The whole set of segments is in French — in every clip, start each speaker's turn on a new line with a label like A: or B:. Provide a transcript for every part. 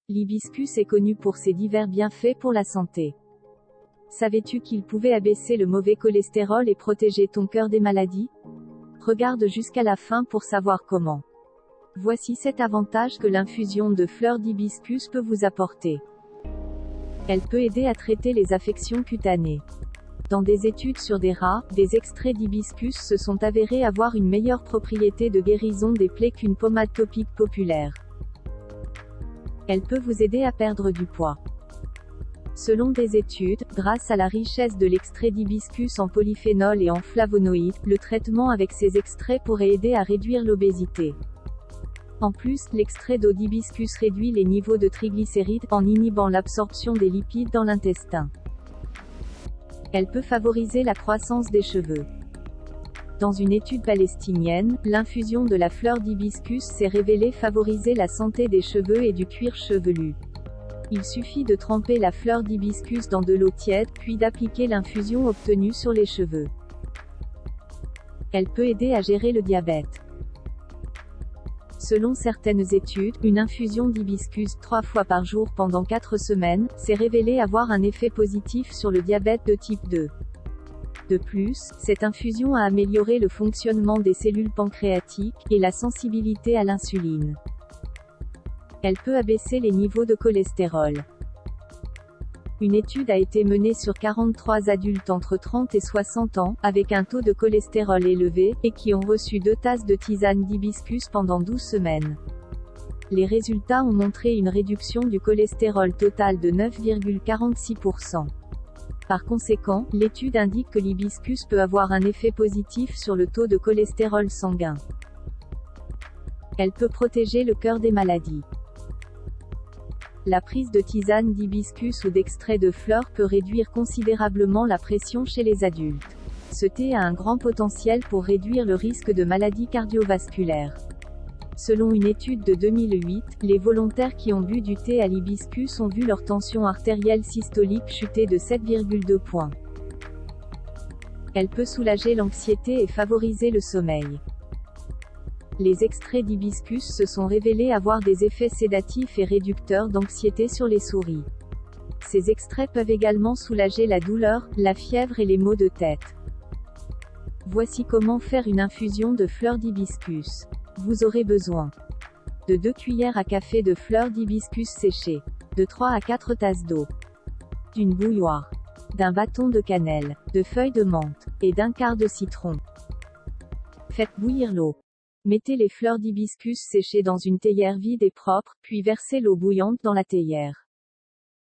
A: L'hibiscus est connu pour ses divers bienfaits pour la santé. Savais-tu qu'il pouvait abaisser le mauvais cholestérol et protéger ton cœur des maladies? Regarde jusqu'à la fin pour savoir comment. Voici 7 avantages que l'infusion de fleurs d'hibiscus peut vous apporter. Elle peut aider à traiter les affections cutanées. Dans des études sur des rats, des extraits d'hibiscus se sont avérés avoir une meilleure propriété de guérison des plaies qu'une pommade topique populaire. Elle peut vous aider à perdre du poids. Selon des études, grâce à la richesse de l'extrait d'hibiscus en polyphénol et en flavonoïdes, le traitement avec ces extraits pourrait aider à réduire l'obésité. En plus, l'extrait d'eau d'hibiscus réduit les niveaux de triglycérides, en inhibant l'absorption des lipides dans l'intestin. Elle peut favoriser la croissance des cheveux. Dans une étude palestinienne, l'infusion de la fleur d'hibiscus s'est révélée favoriser la santé des cheveux et du cuir chevelu. Il suffit de tremper la fleur d'hibiscus dans de l'eau tiède, puis d'appliquer l'infusion obtenue sur les cheveux. Elle peut aider à gérer le diabète. Selon certaines études, une infusion d'hibiscus 3 fois par jour pendant 4 semaines, s'est révélée avoir un effet positif sur le diabète de type 2. De plus, cette infusion a amélioré le fonctionnement des cellules pancréatiques, et la sensibilité à l'insuline. Elle peut abaisser les niveaux de cholestérol. Une étude a été menée sur 43 adultes entre 30 et 60 ans, avec un taux de cholestérol élevé, et qui ont reçu 2 tasses de tisane d'hibiscus pendant 12 semaines. Les résultats ont montré une réduction du cholestérol total de 9,46%. Par conséquent, l'étude indique que l'hibiscus peut avoir un effet positif sur le taux de cholestérol sanguin. Elle peut protéger le cœur des maladies. La prise de tisane d'hibiscus ou d'extrait de fleurs peut réduire considérablement la pression chez les adultes. Ce thé a un grand potentiel pour réduire le risque de maladies cardiovasculaires. Selon une étude de 2008, les volontaires qui ont bu du thé à l'hibiscus ont vu leur tension artérielle systolique chuter de 7,2 points. Elle peut soulager l'anxiété et favoriser le sommeil. Les extraits d'hibiscus se sont révélés avoir des effets sédatifs et réducteurs d'anxiété sur les souris. Ces extraits peuvent également soulager la douleur, la fièvre et les maux de tête. Voici comment faire une infusion de fleurs d'hibiscus. Vous aurez besoin de 2 cuillères à café de fleurs d'hibiscus séchées, de 3 à 4 tasses d'eau, d'une bouilloire, d'un bâton de cannelle, de feuilles de menthe, et d'un quart de citron. Faites bouillir l'eau. Mettez les fleurs d'hibiscus séchées dans une théière vide et propre, puis versez l'eau bouillante dans la théière.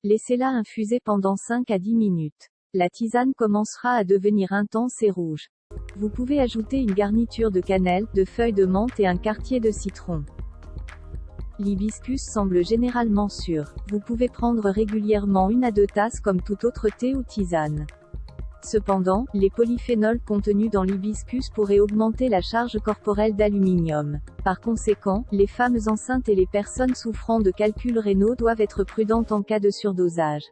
A: Laissez-la infuser pendant 5 à 10 minutes. La tisane commencera à devenir intense et rouge. Vous pouvez ajouter une garniture de cannelle, de feuilles de menthe et un quartier de citron. L'hibiscus semble généralement sûr. Vous pouvez prendre régulièrement 1 à 2 tasses comme tout autre thé ou tisane. Cependant, les polyphénols contenus dans l'hibiscus pourraient augmenter la charge corporelle d'aluminium. Par conséquent, les femmes enceintes et les personnes souffrant de calculs rénaux doivent être prudentes en cas de surdosage.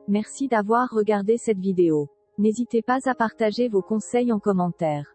A: Merci d'avoir regardé cette vidéo. N'hésitez pas à partager vos conseils en commentaire.